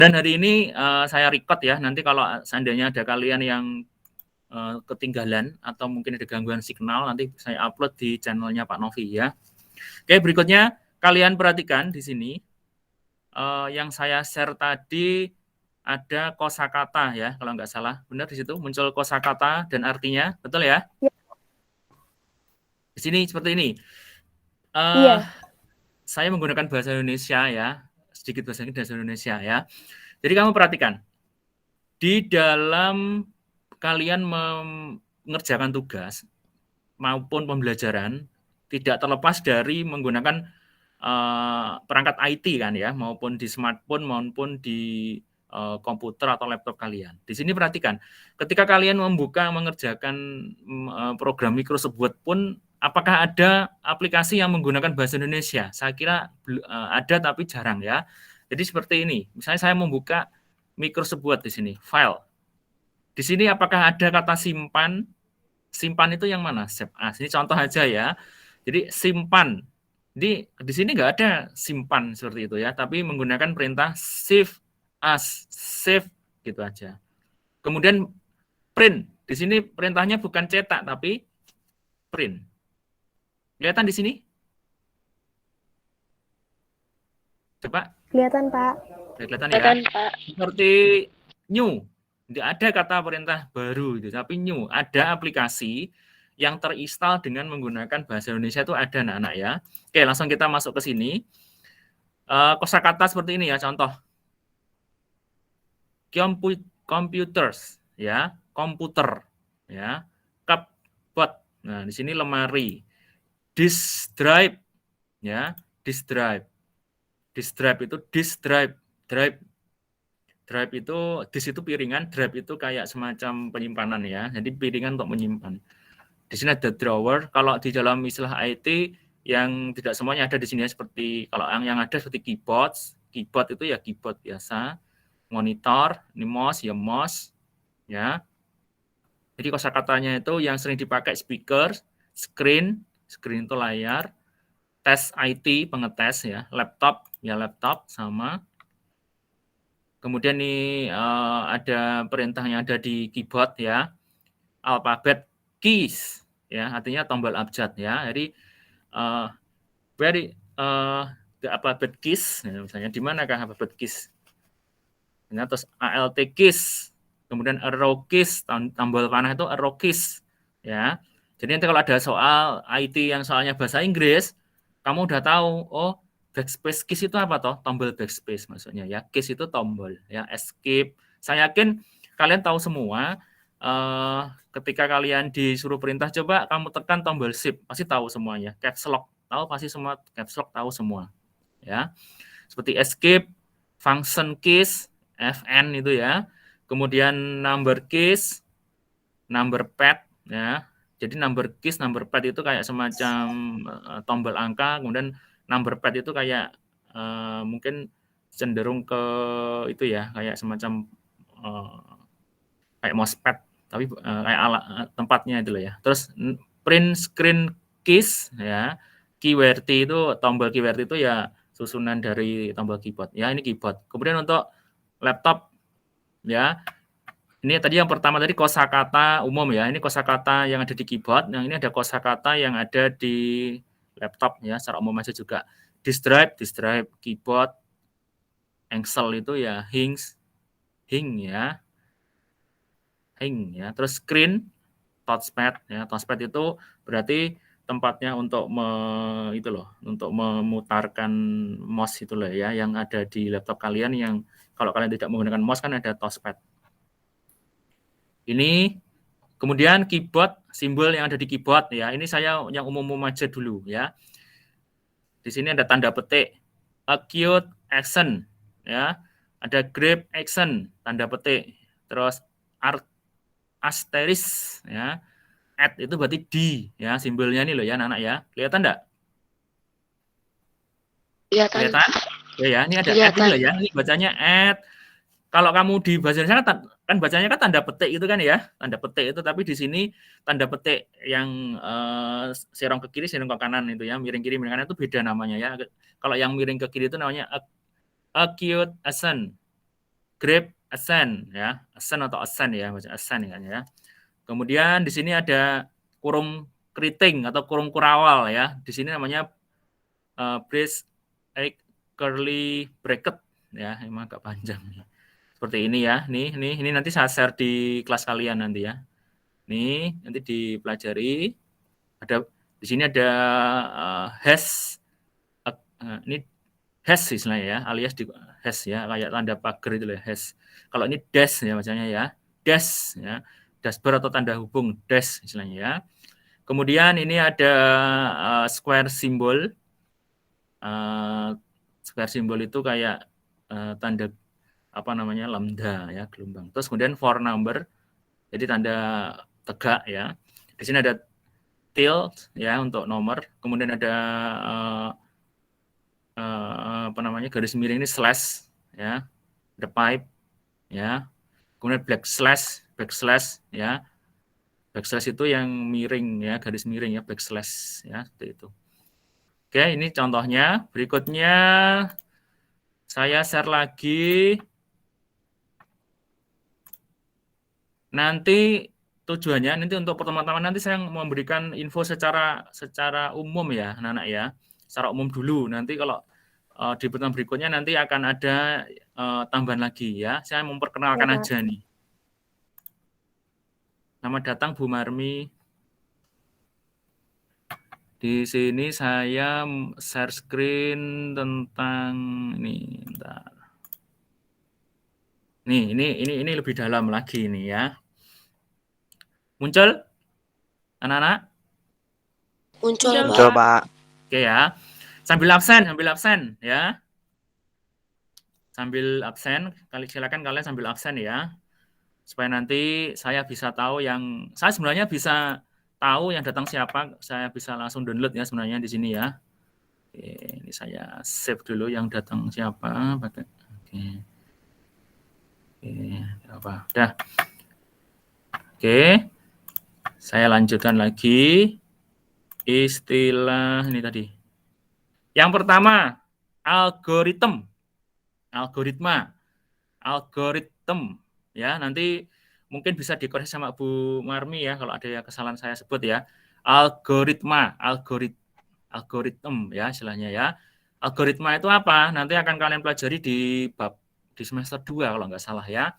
Dan hari ini saya record ya, nanti kalau seandainya ada kalian yang ketinggalan atau mungkin ada gangguan signal, nanti saya upload di channelnya Pak Novi ya. Oke, berikutnya kalian perhatikan di sini yang saya share tadi ada kosakata ya, kalau nggak salah. Benar di situ muncul kosakata dan artinya, betul ya? Ya. Di sini seperti ini. Iya. Saya menggunakan bahasa Indonesia ya, sedikit bahasa Indonesia ya. Jadi kamu perhatikan, di dalam kalian mengerjakan tugas maupun pembelajaran tidak terlepas dari menggunakan perangkat IT kan ya, maupun di smartphone maupun di komputer atau laptop kalian. Di sini perhatikan, ketika kalian mengerjakan program Microsoft Word pun, apakah ada aplikasi yang menggunakan bahasa Indonesia? Saya kira ada tapi jarang ya. Jadi seperti ini, misalnya saya membuka Microsoft Word di sini, file. Di sini apakah ada kata simpan? Simpan itu yang mana? Save as. Ini contoh aja ya. Jadi simpan. Di sini nggak ada simpan seperti itu ya, tapi menggunakan perintah save as, save gitu aja. Kemudian print. Di sini perintahnya bukan cetak tapi print. Kelihatan di sini? Coba. Kelihatan, Pak. Kelihatan ya. Seperti new. Tidak ada kata perintah baru itu, tapi new. Ada aplikasi yang terinstall dengan menggunakan bahasa Indonesia itu ada anak-anak ya. Oke, langsung kita masuk ke sini. Kosakata seperti ini ya, contoh. Computers ya, komputer ya. Cupboard. Nah, di sini lemari. Disk drive ya, disk drive. Disk drive itu disk drive. Drive itu, disk itu piringan, drive itu kayak semacam penyimpanan ya. Jadi piringan untuk menyimpan. Di sini ada drawer. Kalau di dalam istilah IT yang tidak semuanya ada di sini ya, seperti kalau yang ada seperti keyboard. Keyboard itu ya keyboard biasa. Monitor, ini mouse ya mouse ya. Jadi kosakatanya itu yang sering dipakai speaker, screen itu layar, tes IT pengetes ya, laptop ya laptop sama. Kemudian ini ada perintah yang ada di keyboard ya, alphabet keys ya, artinya tombol abjad ya. Jadi the alphabet keys, ya, misalnya di manakah alphabet keys? Nah, terus alt keys, kemudian arrow keys, tombol panah itu arrow keys ya. Jadi nanti kalau ada soal IT yang soalnya bahasa Inggris, kamu udah tahu, oh backspace keys itu apa toh? Tombol backspace maksudnya ya. Keys itu tombol ya, escape. Saya yakin kalian tahu semua. Ketika kalian disuruh perintah, coba kamu tekan tombol shift, pasti tahu semuanya. Caps lock, tahu pasti semua. Caps lock tahu semua ya. Seperti escape, function keys, FN itu ya. Kemudian number keys, number pad ya. Jadi number keys, number pad itu kayak semacam tombol angka, kemudian number pad itu kayak mungkin cenderung ke itu ya, kayak semacam kayak mousepad, tapi kayak alat tempatnya itu loh ya. Terus print screen keys ya. QWERTY itu tombol QWERTY itu ya susunan dari tombol keyboard. Ya, ini keyboard. Kemudian untuk laptop ya. Ini tadi yang pertama tadi kosakata umum ya. Ini kosakata yang ada di keyboard. Yang ini ada kosakata yang ada di laptop ya, secara umum aja juga. Disk drive, keyboard, engsel itu ya hing ya. Hing ya. Terus screen, touchpad ya. Touchpad itu berarti tempatnya untuk untuk memutarkan mouse itu loh ya, yang ada di laptop kalian, yang kalau kalian tidak menggunakan mouse kan ada touchpad. Ini kemudian keyboard, simbol yang ada di keyboard ya. Ini saya yang umum-umum aja dulu ya. Di sini ada tanda petik, acute action ya. Ada grab action, tanda petik. Terus asterisk ya. Add itu berarti di ya, simbolnya ini loh ya anak-anak ya. Kelihatan enggak? Kelihatan? Ya, ini ada add ini loh ya. Ini bacanya add. Kalau kamu di bahasa Indonesia kan bacanya kan tanda petik itu kan ya, tanda petik itu, tapi di sini tanda petik yang serong ke kiri, serong ke kanan itu ya, miring kiri, miring kanan itu beda namanya ya. Kalau yang miring ke kiri itu namanya acute action. grep ascent ya, ascent atau ascent ya, baca ascent kan ya. Kemudian di sini ada kurung keriting atau kurung kurawal ya. Di sini namanya brace egg curly bracket ya, emang agak panjang nih. Seperti ini ya. Ini nanti saya share di kelas kalian nanti ya. Nih, nanti dipelajari. Ada di sini ada hash ini hash istilahnya ya, alias di hash ya, kayak tanda pagar itu lah hash. Kalau ini dash ya bacanya ya. Dash ya. Dashbar atau tanda hubung dash istilahnya ya. Kemudian ini ada square symbol. Square symbol itu kayak tanda apa namanya lambda ya, gelombang. Terus kemudian for number, jadi tanda tegak ya. Di sini ada tilde ya untuk nomor. Kemudian ada apa namanya garis miring ini slash ya, ada pipe ya. Kemudian backslash ya. Backslash itu yang miring ya, garis miring ya, backslash ya, seperti itu. Oke, ini contohnya. Berikutnya saya share lagi. Nanti tujuannya nanti untuk pertemuan-pertemuan nanti saya memberikan info secara umum ya, anak-anak ya. Secara umum dulu. Nanti kalau di pertemuan berikutnya nanti akan ada tambahan lagi ya. Saya memperkenalkan aja nih. Selamat datang Bu Marmi. Di sini saya share screen tentang ini, bentar. Nih, ini lebih dalam lagi nih ya. Muncul? Anak-anak? Muncul, Pak. Oke ya. Sambil absen ya. Sambil absen, silakan kalian sambil absen ya. Supaya nanti saya bisa tahu saya sebenarnya bisa tahu yang datang siapa, saya bisa langsung download ya sebenarnya di sini ya. Oke, ini saya save dulu yang datang siapa. Oke. Apa? Udah. Oke. Saya lanjutkan lagi. Istilah ini tadi. Yang pertama, algoritma. Ya, nanti mungkin bisa dikoreksi sama Bu Marmi ya kalau ada yang kesalahan saya sebut ya. Algoritma ya istilahnya ya. Algoritma itu apa? Nanti akan kalian pelajari di semester 2 kalau nggak salah ya.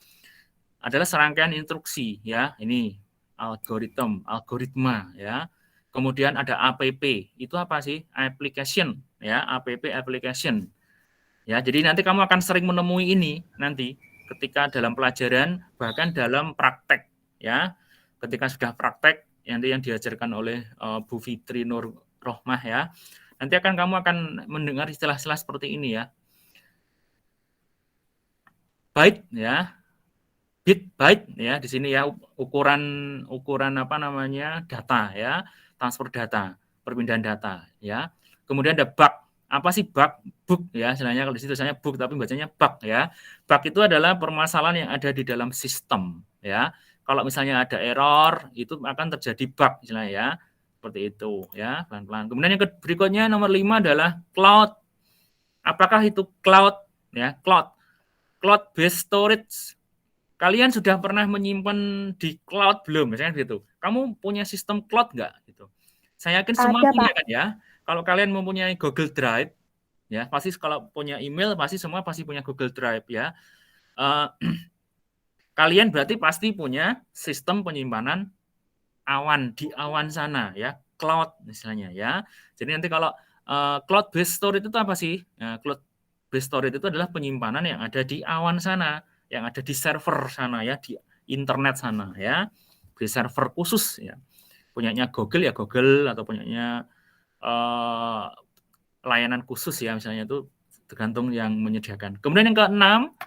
Adalah serangkaian instruksi ya. Ini algoritma ya. Kemudian ada APP. Itu apa sih? Application ya, application. Ya, jadi nanti kamu akan sering menemui ini nanti ketika dalam pelajaran, bahkan dalam praktek ya. Ketika sudah praktek nanti yang diajarkan oleh Bu Fitri Nur Rohmah ya. Nanti kamu akan mendengar istilah-istilah seperti ini ya. Byte ya. Byte ya di sini ya, ukuran apa namanya? Data ya, transfer data, perpindahan data ya. Kemudian ada bug. Apa sih bug? Bug ya, istilahnya kalau di situ tulisannya bug tapi bacanya bug ya. Bug itu adalah permasalahan yang ada di dalam sistem ya. Kalau misalnya ada error, itu akan terjadi bug istilahnya ya. Seperti itu ya, pelan-pelan. Kemudian yang berikutnya nomor 5 adalah cloud. Apakah itu cloud ya? Cloud based storage. Kalian sudah pernah menyimpan di cloud belum? Misalnya gitu. Kamu punya sistem cloud nggak? Gitu. Saya yakin semua punya kan ya. Kalau kalian mempunyai Google Drive, ya pasti kalau punya email semua punya Google Drive ya. Kalian berarti pasti punya sistem penyimpanan awan di awan sana ya, cloud misalnya ya. Jadi nanti kalau cloud based storage itu apa sih? Nah, cloud based storage itu adalah penyimpanan yang ada di awan sana, yang ada di server sana ya, di internet sana ya, di server khusus ya. Punyanya Google ya Google, atau punyanya layanan khusus ya, misalnya itu tergantung yang menyediakan. Kemudian yang ke-6,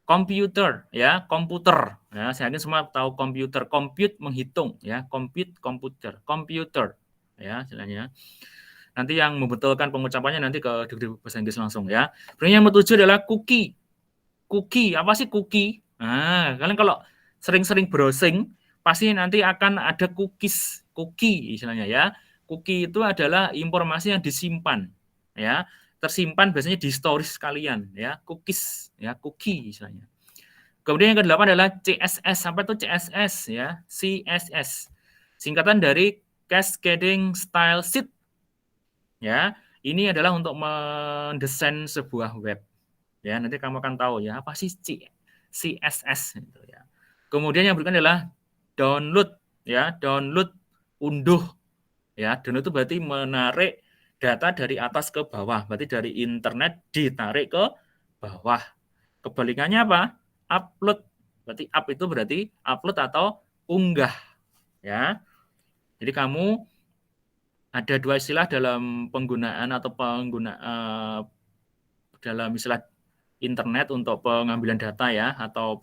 komputer ya, komputer ya, saya yakin semua tahu komputer, compute menghitung ya, komputer ya istilahnya. Nanti yang membetulkan pengucapannya nanti ke degree bahasa Inggris langsung ya. Kemudian yang ke-7 adalah cookie. Apa sih cookie? Nah, kalian kalau sering-sering browsing pasti nanti akan ada cookie istilahnya ya. Cookie itu adalah informasi yang disimpan ya. tersimpan biasanya di stories kalian ya, cookies ya, cookie istilahnya. Kemudian yang ke-8 adalah CSS. Apa itu CSS ya? CSS. Singkatan dari Cascading Style Sheet. Ya, ini adalah untuk mendesain sebuah web. Ya, nanti kamu akan tahu ya apa sih CSS gitu ya. Kemudian yang berikutnya adalah download ya, download, unduh ya. Download itu berarti menarik data dari atas ke bawah, berarti dari internet ditarik ke bawah. Kebalikannya apa? Upload. Berarti up itu berarti upload atau unggah ya. Jadi kamu ada dua istilah dalam penggunaan atau dalam istilah internet untuk pengambilan data ya, atau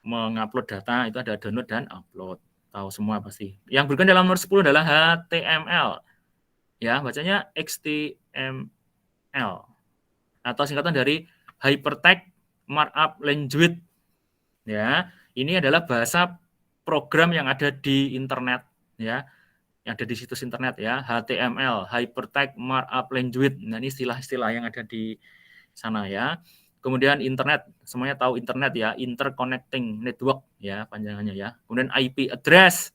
mengupload data, itu ada download dan upload. Tahu semua pasti. Yang berikutnya dalam nomor 10 adalah HTML. Ya, bacanya HTML. Atau singkatan dari Hypertext Markup Language. Ya, ini adalah bahasa program yang ada di internet ya. Yang ada di situs internet ya, HTML, Hypertext Markup Language. Nah, ini istilah-istilah yang ada di sana ya. Kemudian internet, semuanya tahu internet ya, interconnecting network ya panjangannya ya. Kemudian IP address.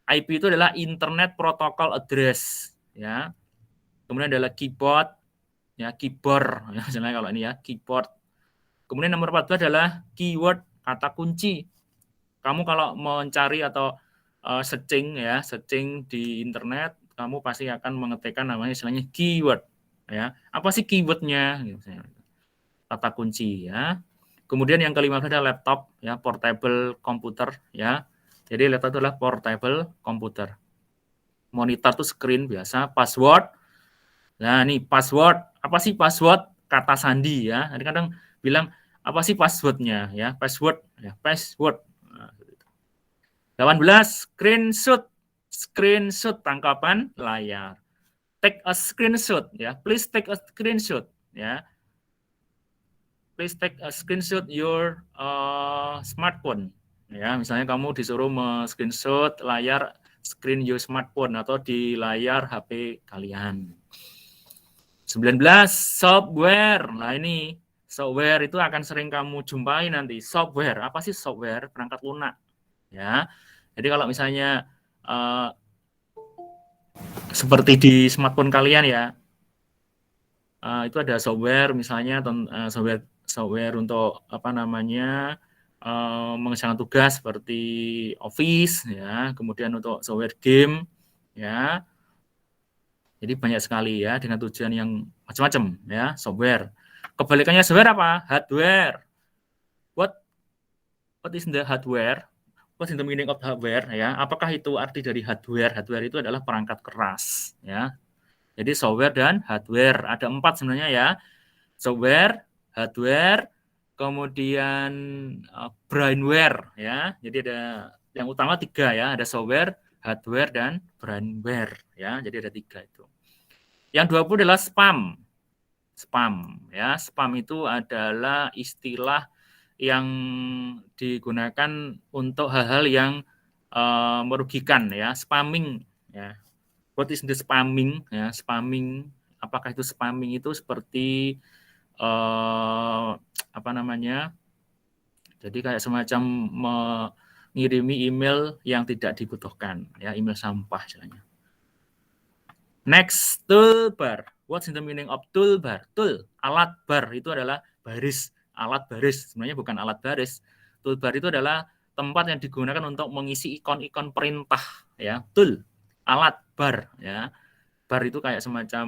IP itu adalah Internet Protocol Address ya. Kemudian adalah keyboard ya, keyboard ya, misalnya kalau ini ya, keyboard. Kemudian nomor 14 adalah keyword, kata kunci. Kamu kalau mencari atau searching ya, searching di internet, kamu pasti akan mengetikkan namanya istilahnya keyword ya. Apa sih keywordnya? Kata kunci ya. Kemudian yang ke-15 adalah laptop ya, portable computer ya. Jadi laptop itu adalah portable computer. Monitor itu screen biasa, password. Nah, ini password. Apa sih password? Kata sandi ya. Jadi kadang bilang apa sih passwordnya ya? Password ya, password. 18 screenshot. Screenshot tangkapan layar. Take a screenshot ya. Please take a screenshot ya. Please take a screenshot your smartphone. Ya, misalnya kamu disuruh screenshot layar screen your smartphone atau di layar HP kalian. 19 software. Nah, ini software itu akan sering kamu jumpai nanti. Software, apa sih software? Perangkat lunak. Ya. Jadi kalau misalnya seperti di smartphone kalian ya, itu ada software misalnya software untuk apa namanya mengerjakan tugas seperti Office ya, kemudian untuk software game ya. Jadi banyak sekali ya dengan tujuan yang macam-macam ya, software. Kebalikannya software apa? Hardware. What is the hardware? What is the meaning of hardware ya? Apakah itu arti dari hardware? Hardware itu adalah perangkat keras ya. Jadi software dan hardware ada 4 sebenarnya ya. Software, hardware, kemudian brainware ya. Jadi ada yang utama 3 ya, ada software, hardware dan brainware ya. Jadi ada 3 itu. Yang 20 adalah spam. Spam ya. Spam itu adalah istilah yang digunakan untuk hal-hal yang merugikan ya, spamming ya. What is the spamming ya? Spamming, apakah itu spamming itu seperti apa namanya? Jadi kayak semacam mengirimi email yang tidak dibutuhkan ya, email sampah istilahnya. Next, toolbar. What's the meaning of toolbar? Tool, alat, bar itu adalah baris, alat baris. Sebenarnya bukan alat baris. Toolbar itu adalah tempat yang digunakan untuk mengisi ikon-ikon perintah ya. Tool, alat, bar ya. Bar itu kayak semacam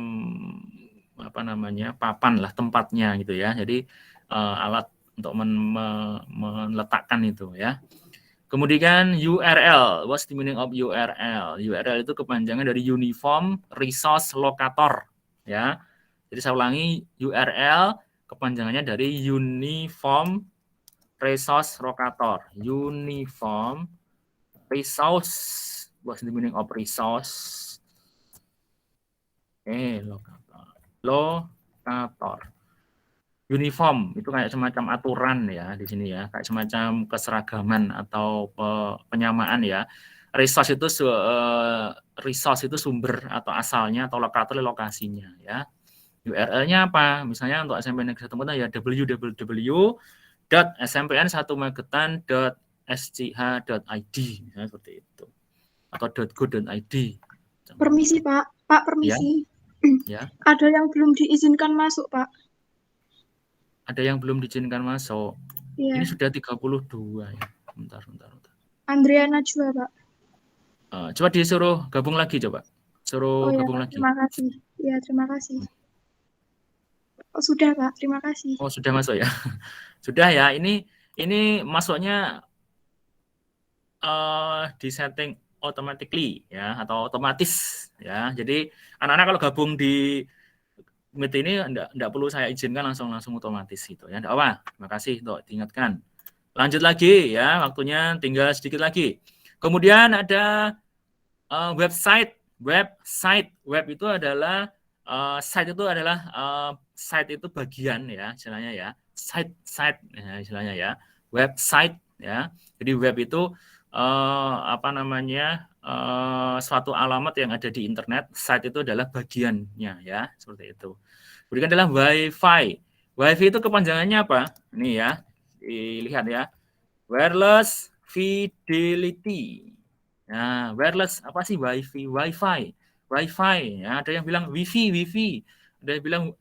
apa namanya? Papan lah tempatnya gitu ya. Jadi alat untuk meletakkan itu ya. Kemudian URL, what's the meaning of URL? URL itu kepanjangan dari Uniform Resource Locator, ya. Jadi saya ulangi, URL kepanjangannya dari Uniform Resource Locator. Uniform Resource, what's the meaning of resource? Locator. Uniform itu kayak semacam aturan ya di sini ya, kayak semacam keseragaman atau penyamaan ya. Resource itu sumber atau asalnya atau lokator lokasinya ya. URL-nya apa? Misalnya untuk SMPN Negeri 1 Magetan ya www.smpn1magetan.sch.id misalnya seperti itu. Atau .go.id. Permisi, Pak. Pak, permisi. Ya. Ada yang belum diizinkan masuk, Pak. Ada yang belum diizinkan masuk. Iya. Ini sudah 32 ya. Bentar. Andrea Najwa, Pak. Coba disuruh gabung lagi coba. Suruh gabung Pak, lagi. terima kasih. Iya, terima kasih. Oh, sudah, Pak. Terima kasih. Oh, sudah masuk ya. Sudah ya. Ini masuknya di setting automatically ya atau otomatis ya. Jadi anak-anak kalau gabung di Meet ini enggak perlu saya izinkan langsung otomatis gitu ya. Enggak apa. Terima kasih untuk diingatkan. Lanjut lagi ya, waktunya tinggal sedikit lagi. Kemudian ada website. Web itu adalah site itu adalah site itu bagian ya istilahnya ya. Site ya, istilahnya ya. Website ya. Jadi web itu suatu alamat yang ada di internet. Site itu adalah bagiannya ya, seperti itu. Kemudian adalah Wi-Fi. Wi-Fi itu kepanjangannya apa? Ini ya, dilihat ya. Wireless Fidelity. Nah, wireless apa sih Wi-Fi? Wi-Fi. Ya, ada yang bilang Wi-Fi. Ada yang bilang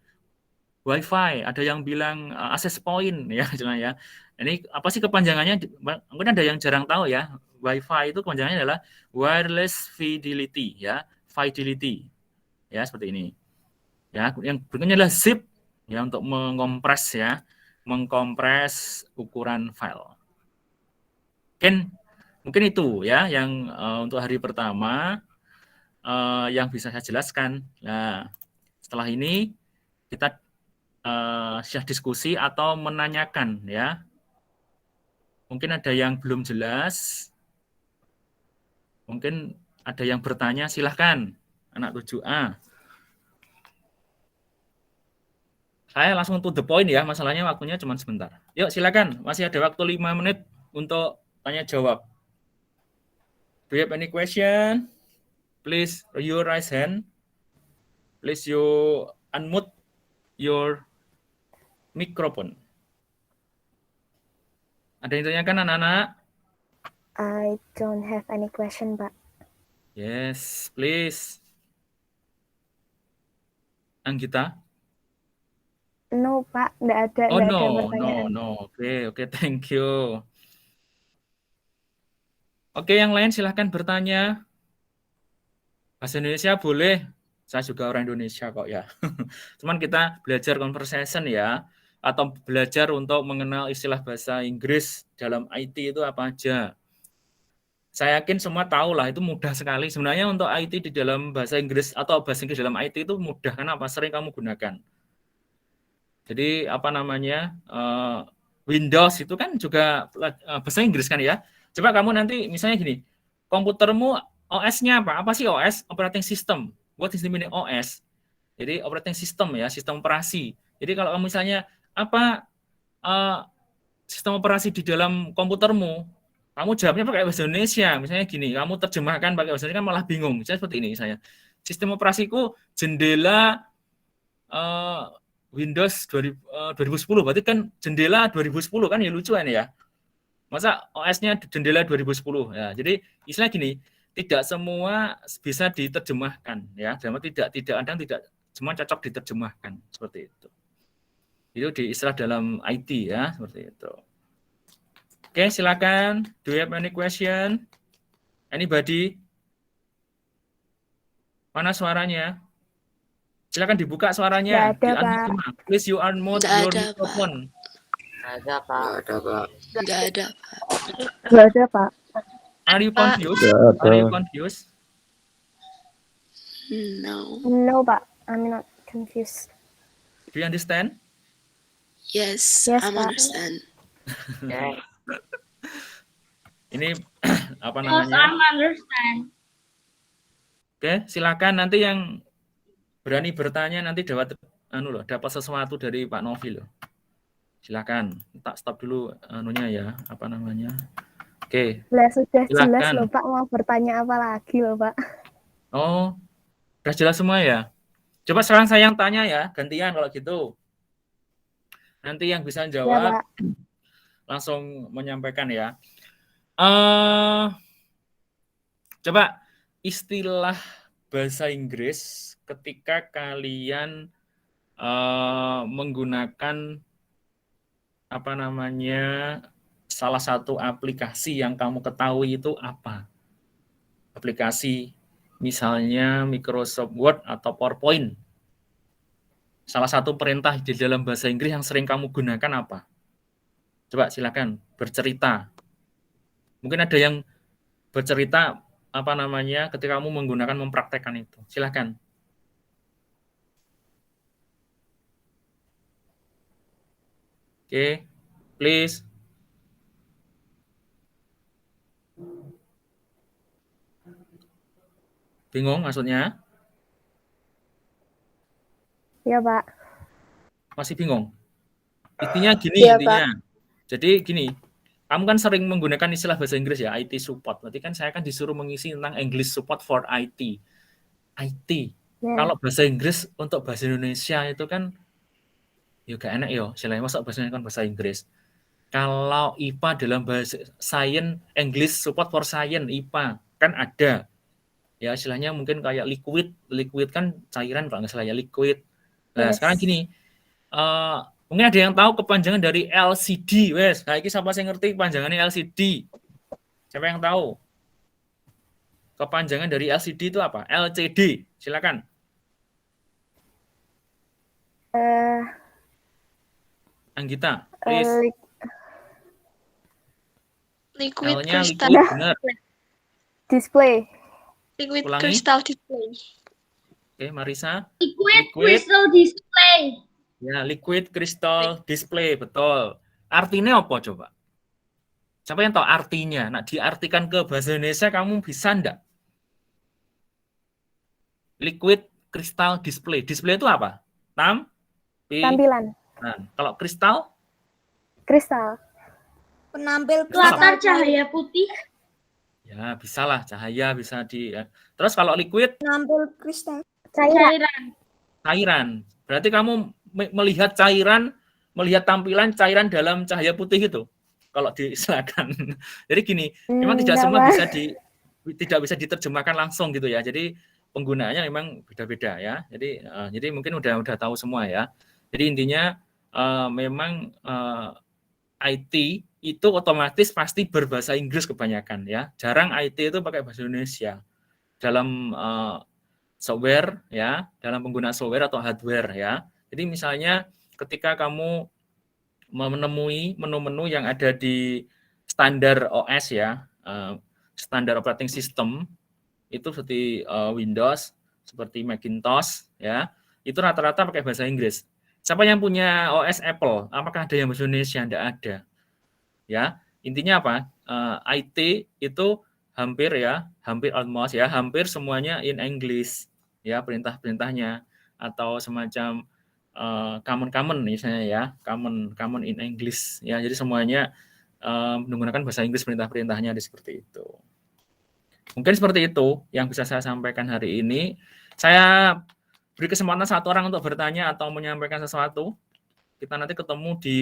Wi-Fi. Ada yang bilang access point ya, ya. Ini apa sih kepanjangannya? Mungkin ada yang jarang tahu ya. Wi-Fi itu kepanjangannya adalah Wireless Fidelity ya, Fidelity. Ya, seperti ini. Ya, yang berikutnya adalah zip ya untuk mengkompres ukuran file. Mungkin itu ya yang untuk hari pertama yang bisa saya jelaskan. Nah, setelah ini kita sudah diskusi atau menanyakan ya. Mungkin ada yang belum jelas. Mungkin ada yang bertanya, silahkan anak 7A. Saya langsung to the point ya, masalahnya waktunya cuma sebentar. Yuk silakan, masih ada waktu 5 menit untuk tanya jawab. Do you have any question? Please you raise hand. Please you unmute your microphone. Ada yang tanyakan anak-anak? I don't have any question, Pak. Yes, please. Anggita? No, Pak. Nggak ada pertanyaan. No. Oke, thank you. Oke, yang lain silahkan bertanya. Bahasa Indonesia boleh. Saya juga orang Indonesia kok ya. Cuman kita belajar conversation ya. Atau belajar untuk mengenal istilah bahasa Inggris dalam IT itu apa aja. Saya yakin semua tahu lah, itu mudah sekali. Sebenarnya untuk IT di dalam bahasa Inggris atau bahasa Inggris dalam IT itu mudah. Karena apa? Sering kamu gunakan. Jadi Windows itu kan juga bahasa Inggris kan ya. Coba kamu nanti misalnya gini, komputermu OS-nya apa? Apa sih OS? Operating System. What is the meaning OS? Jadi operating system ya, sistem operasi. Jadi kalau kamu misalnya apa sistem operasi di dalam komputermu, kamu jawabnya pakai bahasa Indonesia. Misalnya gini, kamu terjemahkan pakai bahasa Indonesia kan malah bingung. Misalnya seperti ini saya. Sistem operasiku jendela Windows 2010, berarti kan jendela 2010 kan ya, lucu kan ya. Masa OS-nya jendela 2010 ya. Jadi istilah gini, tidak semua bisa diterjemahkan ya. Tidak semua cocok diterjemahkan seperti itu. Itu di istilah dalam IT ya, seperti itu. Oke, silakan. Do you have any question? Anybody? Mana suaranya? Silakan dibuka suaranya. Nggak ada, Pak. Please you unmute your microphone. Nggak ada, Pak. Are you confused? No, Pak. I'm not confused. Do you understand? Yes, Yes, I Pak. understand. Ini apa namanya? Oke, silakan nanti yang berani bertanya nanti dapat sesuatu dari Pak Novi loh. Silakan. Tak stop dulu ya, apa namanya? Oke. Lah sudah silakan. Jelas loh Pak, mau bertanya apa lagi loh Pak? Oh, sudah jelas semua ya? Coba sekarang saya yang tanya ya, gantian kalau gitu. Nanti yang bisa Ya, jawab Pak. langsung menyampaikan ya. Coba istilah bahasa Inggris ketika kalian menggunakan apa namanya salah satu aplikasi yang kamu ketahui itu apa? Aplikasi misalnya Microsoft Word atau PowerPoint. Salah satu perintah di dalam bahasa Inggris yang sering kamu gunakan apa? Coba silakan bercerita. Mungkin ada yang bercerita apa namanya ketika kamu menggunakan mempraktekkan itu. Silakan. Oke, please. Bingung maksudnya? Ya, Pak. Masih bingung? Intinya gini, Iya, intinya. Jadi gini, kamu kan sering menggunakan istilah bahasa Inggris ya, IT support. Berarti kan saya kan disuruh mengisi tentang English support for IT. IT. Ya. Kalau bahasa Inggris untuk bahasa Indonesia itu kan ya gak enak ya, istilahnya masa bahasa Indonesia kan bahasa Inggris. Kalau IPA dalam bahasa science, English support for science, IPA kan ada. Ya istilahnya mungkin kayak liquid kan cairan kalau nggak salah ya liquid. Nah Yes. sekarang gini, mungkin ada yang tahu kepanjangan dari LCD, wes. Nah ini siapa yang ngerti kepanjangannya LCD? Siapa yang tahu? Kepanjangan dari LCD itu apa? LCD, silakan. Anggita, please. Liquid L-nya crystal. liquid, benar. Display. Liquid Ulangi. crystal display. Oke, Marisa. Liquid crystal display. Ya, liquid crystal display, betul. Artinya apa coba? Siapa yang tahu artinya? Nah, diartikan ke bahasa Indonesia kamu bisa enggak? Liquid crystal display. Display itu apa? Tampilan. Nah, kalau kristal? Kristal. Penampil kelihatan cahaya putih. Ya, bisalah cahaya bisa di. Ya. Terus kalau liquid? Penampil kristal. Cairan. Berarti kamu melihat cairan, melihat tampilan cairan dalam cahaya putih itu. Kalau disilakan. Jadi gini, memang tidak semua tidak bisa diterjemahkan langsung gitu ya. Jadi penggunaannya memang beda-beda ya. Jadi mungkin udah tahu semua ya. Jadi intinya memang IT itu otomatis pasti berbahasa Inggris kebanyakan ya. Jarang IT itu pakai bahasa Indonesia dalam software ya, dalam penggunaan software atau hardware ya. Jadi misalnya ketika kamu menemui menu-menu yang ada di standar OS ya, standar operating system itu seperti Windows, seperti Macintosh ya, itu rata-rata pakai bahasa Inggris. Siapa yang punya OS Apple? Apakah ada yang bahasa Indonesia? Tidak ada. Ya, intinya apa? IT itu hampir almost ya, hampir semuanya in English ya, perintah-perintahnya atau semacam common misalnya ya, common in English ya. Jadi semuanya menggunakan bahasa Inggris perintah-perintahnya seperti itu. Mungkin seperti itu yang bisa saya sampaikan hari ini. Saya beri kesempatan satu orang untuk bertanya atau menyampaikan sesuatu. Kita nanti ketemu di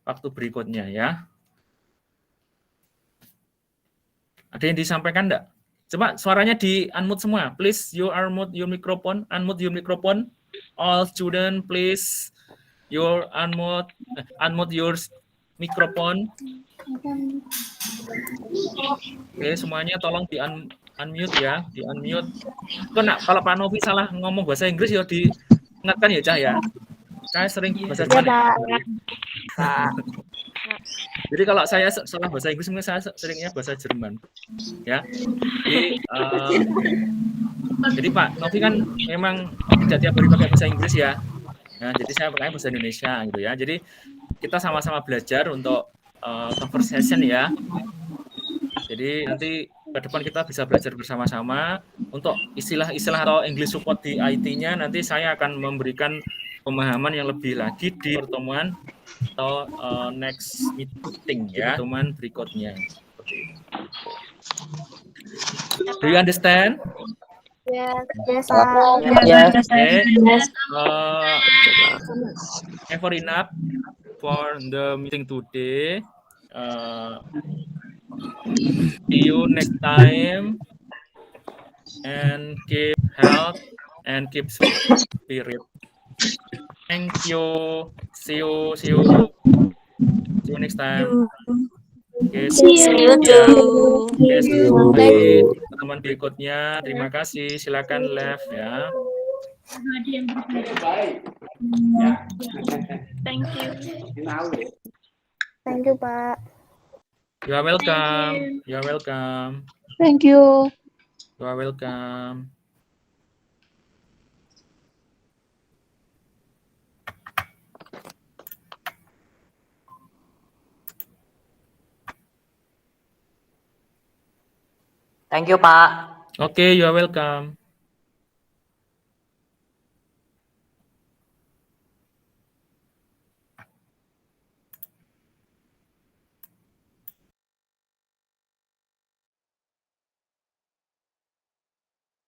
waktu berikutnya ya. Ada yang disampaikan enggak? Coba suaranya di unmute semua. Please you unmute your microphone. Unmute your microphone. All student please your unmute your microphone. Oke, semuanya tolong di unmute ya, di unmute. Kalau Pak Novi salah ngomong bahasa Inggris ya diingatkan ya Cah ya. Saya sering bahasa Jerman. Jadi kalau saya salah bahasa Inggris mungkin saya seringnya bahasa Jerman. Ya. Jadi Pak Novi kan memang tidak tiap hari pakai bahasa Inggris ya. Nah, jadi saya pakai bahasa Indonesia gitu ya. Jadi kita sama-sama belajar untuk conversation ya. Jadi nanti ke depan kita bisa belajar bersama-sama untuk istilah-istilah atau English support di IT-nya. Nanti saya akan memberikan pemahaman yang lebih lagi di pertemuan atau next meeting ya, pertemuan berikutnya. Do you understand? Yes, Pak. Yes. Okay. Never enough for the meeting today. See you next time, and keep health and keep spirit. Thank you. See you next time. Oke, See you ya. too. Oke, di teman berikutnya. Terima kasih. Silakan left ya. Thank you. Thank you, Pak. You are welcome. You are welcome. Thank you. You are welcome. Thank you, Pak. Okay, you are welcome.